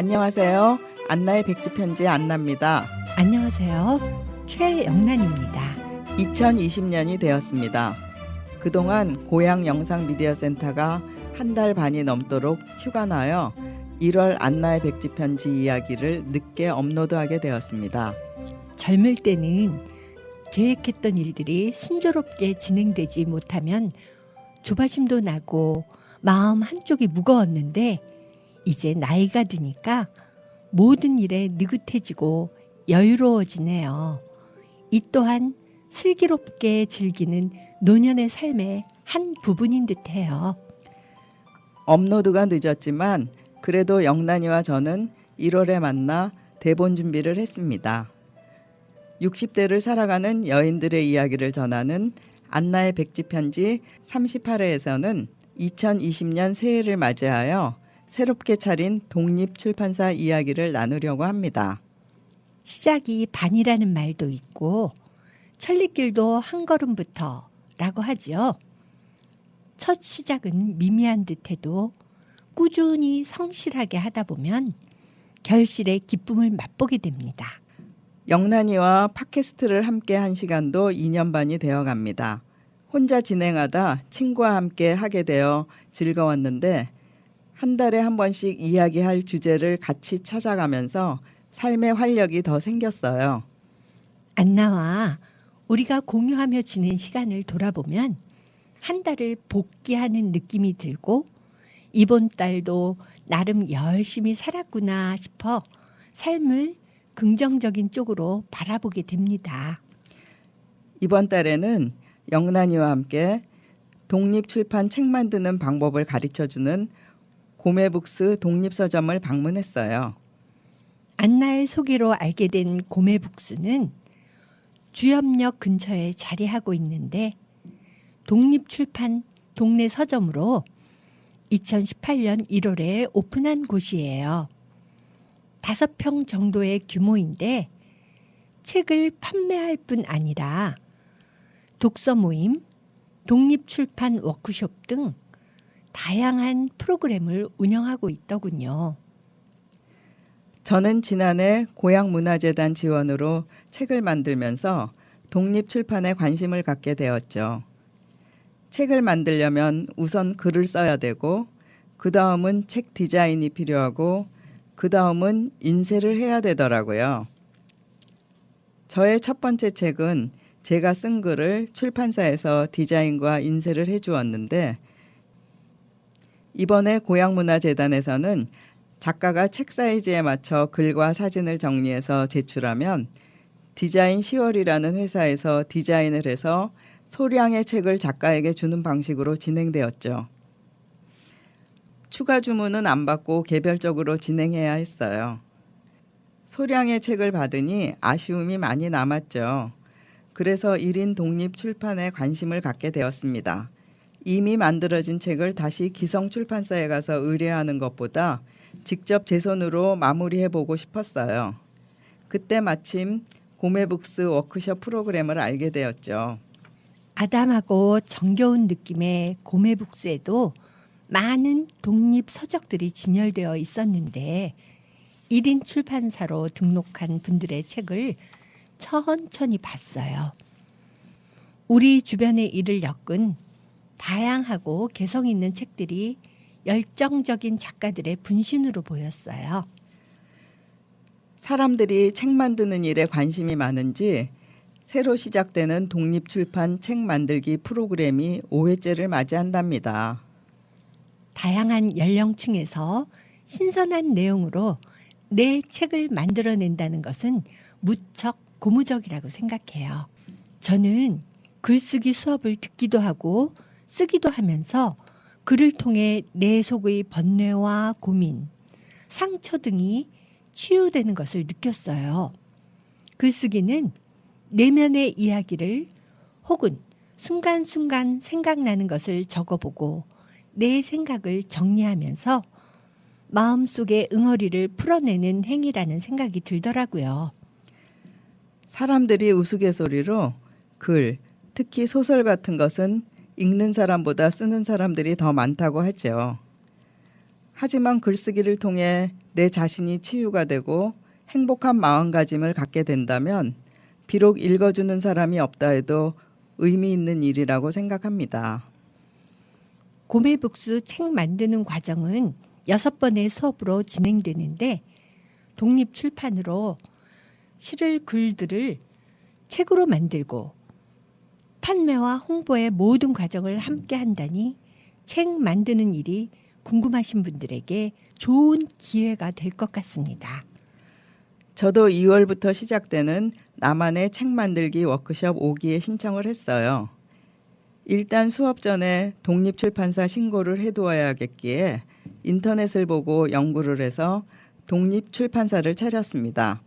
안녕하세요. 안나의 백지편지 안나입니다. 안녕하세요. 최영란입니다. 2020년이 되었습니다. 그동안 고향 영상미디어센터가 한 달 반이 넘도록 휴가 나여 1월 안나의 백지편지 이야기를 늦게 업로드하게 되었습니다. 젊을 때는 계획했던 일들이 순조롭게 진행되지 못하면 조바심도 나고 마음 한쪽이 무거웠는데 이제 나이가 드니까 모든 일에 느긋해지고 여유로워지네요. 이 또한 슬기롭게 즐기는 노년의 삶의 한 부분인 듯해요. 업로드가 늦었지만 그래도 영란이와 저는 1월에 만나 대본 준비를 했습니다. 60대를 살아가는 여인들의 이야기를 전하는 안나의 백지편지 38회에서는 2020년 새해를 맞이하여 새롭게 차린 독립출판사 이야기를 나누려고 합니다. 시작이 반이라는 말도 있고 천리길도 한 걸음부터라고 하죠. 첫 시작은 미미한 듯해도 꾸준히 성실하게 하다 보면 결실의 기쁨을 맛보게 됩니다. 영란이와 팟캐스트를 함께 한 시간도 2년 반이 되어갑니다. 혼자 진행하다 친구와 함께 하게 되어 즐거웠는데 한 달에 한 번씩 이야기할 주제를 같이 찾아가면서 삶의 활력이 더 생겼어요. 안나와 우리가 공유하며 지낸 시간을 돌아보면 한 달을 복귀하는 느낌이 들고 이번 달도 나름 열심히 살았구나 싶어 삶을 긍정적인 쪽으로 바라보게 됩니다. 이번 달에는 영란이와 함께 독립출판 책 만드는 방법을 가르쳐주는 고메북스 독립서점을 방문했어요. 안나의 소개로 알게 된 고메북스는 주염역 근처에 자리하고 있는데 독립출판 동네 서점으로 2018년 1월에 오픈한 곳이에요. 5평 정도의 규모인데 책을 판매할 뿐 아니라 독서 모임, 독립출판 워크숍 등 다양한 프로그램을 운영하고 있더군요. 저는 지난해 고향문화재단 지원으로 책을 만들면서 독립출판에 관심을 갖게 되었죠. 책을 만들려면 우선 글을 써야 되고 그 다음은 책 디자인이 필요하고 그 다음은 인쇄를 해야 되더라고요. 저의 첫 번째 책은 제가 쓴 글을 출판사에서 디자인과 인쇄를 해주었는데 이번에 고향문화재단에서는 작가가 책 사이즈에 맞춰 글과 사진을 정리해서 제출하면 디자인 10월이라는 회사에서 디자인을 해서 소량의 책을 작가에게 주는 방식으로 진행되었죠. 추가 주문은 안 받고 개별적으로 진행해야 했어요. 소량의 책을 받으니 아쉬움이 많이 남았죠. 그래서 1인 독립 출판에 관심을 갖게 되었습니다. 이미 만들어진 책을 다시 기성 출판사에 가서 의뢰하는 것보다 직접 제 손으로 마무리해보고 싶었어요. 그때 마침 고메북스 워크숍 프로그램을 알게 되었죠. 아담하고 정겨운 느낌의 고메북스에도 많은 독립 서적들이 진열되어 있었는데 1인 출판사로 등록한 분들의 책을 천천히 봤어요. 우리 주변의 일을 엮은 다양하고 개성 있는 책들이 열정적인 작가들의 분신으로 보였어요. 사람들이 책 만드는 일에 관심이 많은지 새로 시작되는 독립출판 책 만들기 프로그램이 5회째를 맞이한답니다. 다양한 연령층에서 신선한 내용으로 내 책을 만들어낸다는 것은 무척 고무적이라고 생각해요. 저는 글쓰기 수업을 듣기도 하고 쓰기도 하면서 글을 통해 내 속의 번뇌와 고민, 상처 등이 치유되는 것을 느꼈어요. 글쓰기는 내면의 이야기를 혹은 순간순간 생각나는 것을 적어보고 내 생각을 정리하면서 마음속의 응어리를 풀어내는 행위라는 생각이 들더라고요. 사람들이 우스갯소리로 글, 특히 소설 같은 것은 읽는 사람보다 쓰는 사람들이 더 많다고 하죠. 하지만 글쓰기를 통해 내 자신이 치유가 되고 행복한 마음가짐을 갖게 된다면 비록 읽어주는 사람이 없다 해도 의미 있는 일이라고 생각합니다. 고매북수 책 만드는 과정은 6번의 수업으로 진행되는데 독립출판으로 실을 글들을 책으로 만들고 판매와 홍보의 모든 과정을 함께 한다니 책 만드는 일이 궁금하신 분들에게 좋은 기회가 될 것 같습니다. 저도 2월부터 시작되는 나만의 책 만들기 워크숍 5기에 신청을 했어요. 일단 수업 전에 독립출판사 신고를 해두어야겠기에 인터넷을 보고 연구를 해서 독립출판사를 차렸습니다.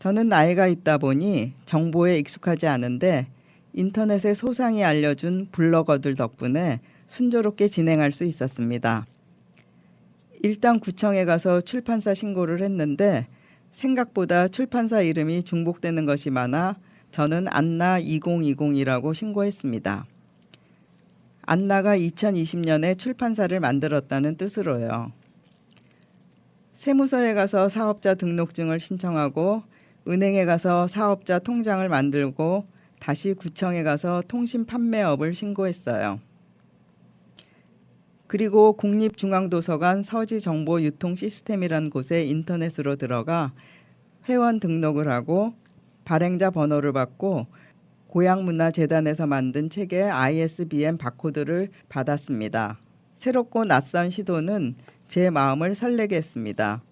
저는 나이가 있다 보니 정보에 익숙하지 않은데 인터넷에 소상히 알려준 블로거들 덕분에 순조롭게 진행할 수 있었습니다. 일단 구청에 가서 출판사 신고를 했는데 생각보다 출판사 이름이 중복되는 것이 많아 저는 안나 2020이라고 신고했습니다. 안나가 2020년에 출판사를 만들었다는 뜻으로요. 세무서에 가서 사업자 등록증을 신청하고 은행에 가서 사업자 통장을 만들고 다시 구청에 가서 통신판매업을 신고했어요. 그리고 국립중앙도서관 서지정보유통시스템이라는 곳에 인터넷으로 들어가 회원 등록을 하고 발행자 번호를 받고 고향문화재단에서 만든 책의 ISBN 바코드를 받았습니다. 새롭고 낯선 시도는 제 마음을 설레게 했습니다.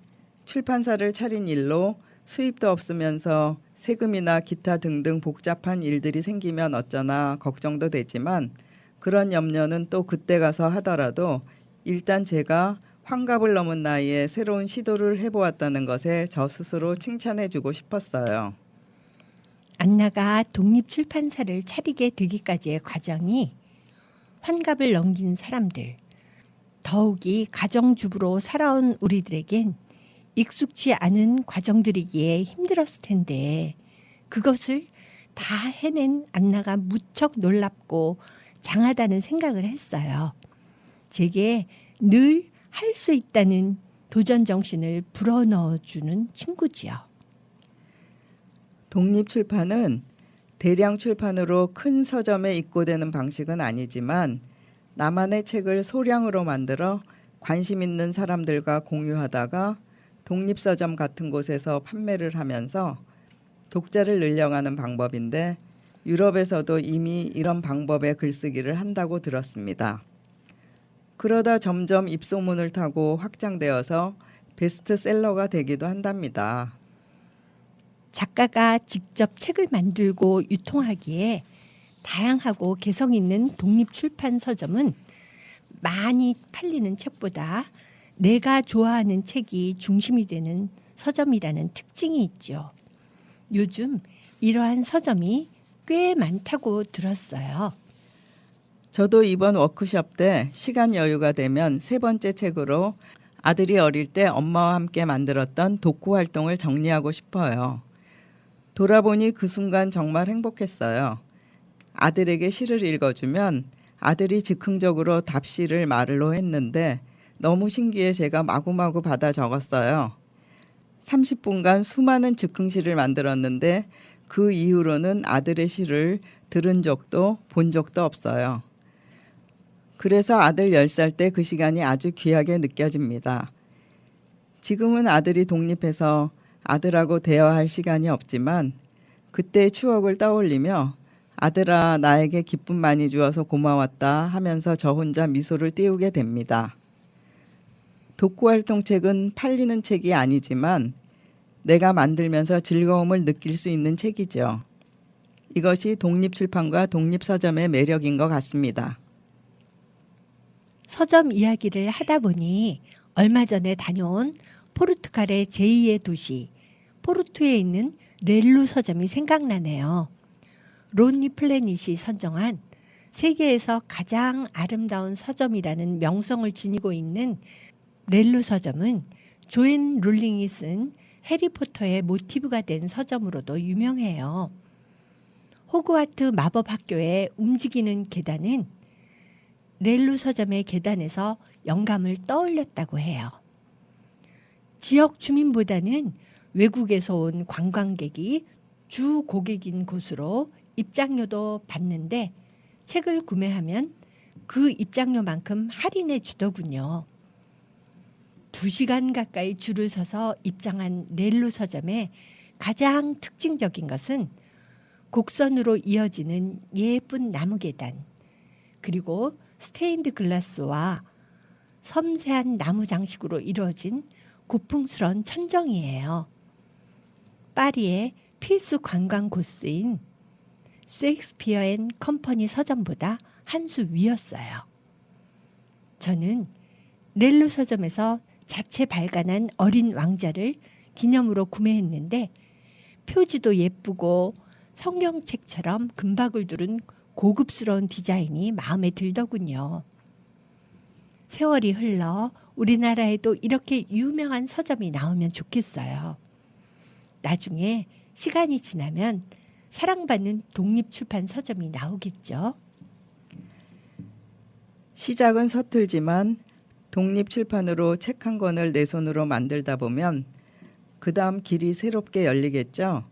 출판사를 차린 일로 수입도 없으면서 세금이나 기타 등등 복잡한 일들이 생기면 어쩌나 걱정도 되지만 그런 염려는 또 그때 가서 하더라도 일단 제가 환갑을 넘은 나이에 새로운 시도를 해보았다는 것에 저 스스로 칭찬해주고 싶었어요. 안나가 독립출판사를 차리게 되기까지의 과정이 환갑을 넘긴 사람들, 더욱이 가정주부로 살아온 우리들에겐 익숙치 않은 과정들이기에 힘들었을 텐데 그것을 다 해낸 안나가 무척 놀랍고 장하다는 생각을 했어요. 제게 늘 할 수 있다는 도전 정신을 불어넣어주는 친구지요. 독립출판은 대량 출판으로 큰 서점에 입고되는 방식은 아니지만 나만의 책을 소량으로 만들어 관심 있는 사람들과 공유하다가 독립서점 같은 곳에서 판매를 하면서 독자를 늘려가는 방법인데 유럽에서도 이미 이런 방법의 글쓰기를 한다고 들었습니다. 그러다 점점 입소문을 타고 확장되어서 베스트셀러가 되기도 한답니다. 작가가 직접 책을 만들고 유통하기에 다양하고 개성 있는 독립출판 서점은 많이 팔리는 책보다 내가 좋아하는 책이 중심이 되는 서점이라는 특징이 있죠. 요즘 이러한 서점이 꽤 많다고 들었어요. 저도 이번 워크숍 때 시간 여유가 되면 3번째 책으로 아들이 어릴 때 엄마와 함께 만들었던 독후 활동을 정리하고 싶어요. 돌아보니 그 순간 정말 행복했어요. 아들에게 시를 읽어주면 아들이 즉흥적으로 답시를 말로 했는데 너무 신기해 제가 마구마구 받아 적었어요. 30분간 수많은 즉흥시를 만들었는데 그 이후로는 아들의 시를 들은 적도 본 적도 없어요. 그래서 아들 10살 때 그 시간이 아주 귀하게 느껴집니다. 지금은 아들이 독립해서 아들하고 대화할 시간이 없지만 그때의 추억을 떠올리며 아들아 나에게 기쁨 많이 주어서 고마웠다 하면서 저 혼자 미소를 띄우게 됩니다. 독후활동책은 팔리는 책이 아니지만 내가 만들면서 즐거움을 느낄 수 있는 책이죠. 이것이 독립출판과 독립서점의 매력인 것 같습니다. 서점 이야기를 하다 보니 얼마 전에 다녀온 포르투갈의 제2의 도시 포르투에 있는 렐루 서점이 생각나네요. 론리 플래닛이 선정한 세계에서 가장 아름다운 서점이라는 명성을 지니고 있는 렐루 서점은 조앤 롤링이 쓴 해리포터의 모티브가 된 서점으로도 유명해요. 호그와트 마법학교의 움직이는 계단은 렐루 서점의 계단에서 영감을 떠올렸다고 해요. 지역 주민보다는 외국에서 온 관광객이 주 고객인 곳으로 입장료도 받는데 책을 구매하면 그 입장료만큼 할인해 주더군요. 2시간 가까이 줄을 서서 입장한 렐루 서점의 가장 특징적인 것은 곡선으로 이어지는 예쁜 나무 계단, 그리고 스테인드 글라스와 섬세한 나무 장식으로 이루어진 고풍스러운 천정이에요. 파리의 필수 관광 코스인 셰익스피어 앤 컴퍼니 서점보다 한 수 위였어요. 저는 렐루 서점에서 자체 발간한 어린 왕자를 기념으로 구매했는데 표지도 예쁘고 성경책처럼 금박을 두른 고급스러운 디자인이 마음에 들더군요. 세월이 흘러 우리나라에도 이렇게 유명한 서점이 나오면 좋겠어요. 나중에 시간이 지나면 사랑받는 독립출판 서점이 나오겠죠. 시작은 서툴지만 독립출판으로 책 한 권을 내 손으로 만들다 보면 그 다음 길이 새롭게 열리겠죠.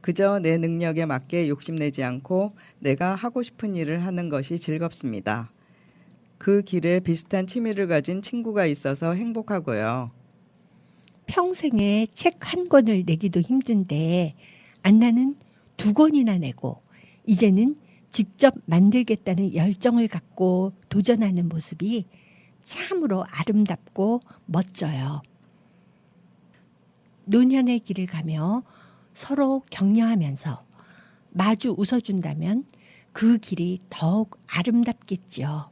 그저 내 능력에 맞게 욕심내지 않고 내가 하고 싶은 일을 하는 것이 즐겁습니다. 그 길에 비슷한 취미를 가진 친구가 있어서 행복하고요. 평생에 책 한 권을 내기도 힘든데 안나는 2권이나 내고 이제는 직접 만들겠다는 열정을 갖고 도전하는 모습이 참으로 아름답고 멋져요. 노년의 길을 가며 서로 격려하면서 마주 웃어준다면 그 길이 더욱 아름답겠죠.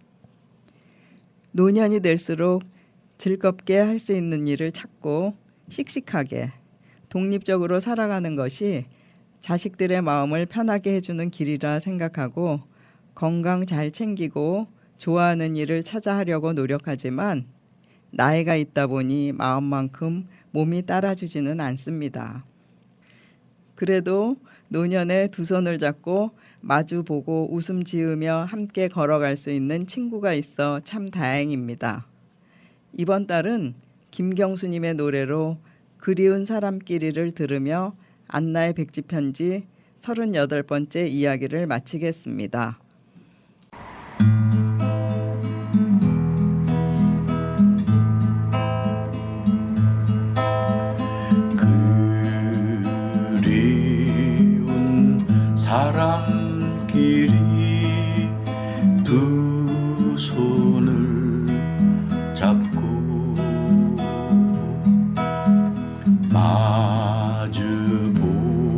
노년이 될수록 즐겁게 할 수 있는 일을 찾고 씩씩하게 독립적으로 살아가는 것이 자식들의 마음을 편하게 해주는 길이라 생각하고 건강 잘 챙기고 좋아하는 일을 찾아 하려고 노력하지만 나이가 있다 보니 마음만큼 몸이 따라주지는 않습니다. 그래도 노년에 2손을 잡고 마주보고 웃음 지으며 함께 걸어갈 수 있는 친구가 있어 참 다행입니다. 이번 달은 김경수님의 노래로 그리운 사람끼리를 들으며 안나의 백지편지 38번째 이야기를 마치겠습니다. 그리운 사람끼리 두 손을 잡고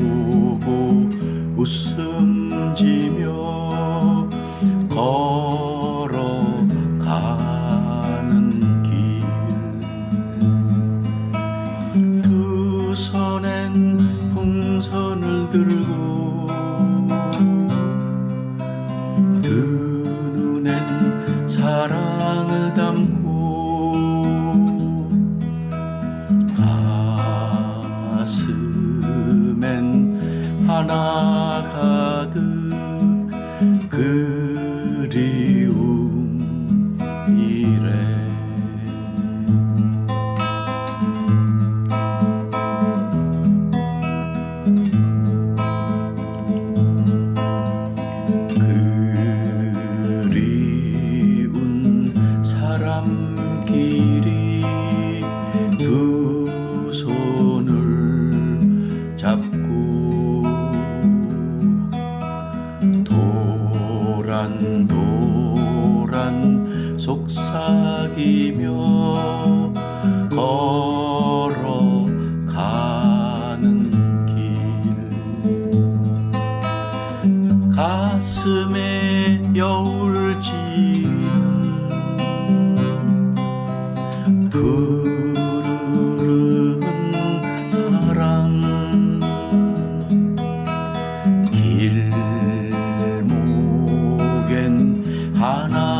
마주보고 웃음 지며 걸어가는 길 두 손엔 풍선을 들고 두 눈엔 사랑을 담고 가슴엔 하나 가득 그리움이래. 그리운 사람끼리 두 손을 잡고 도란도란 속삭이며 걸어가는 길 가슴에 여울 지은 푸르른 사랑 길목엔 하나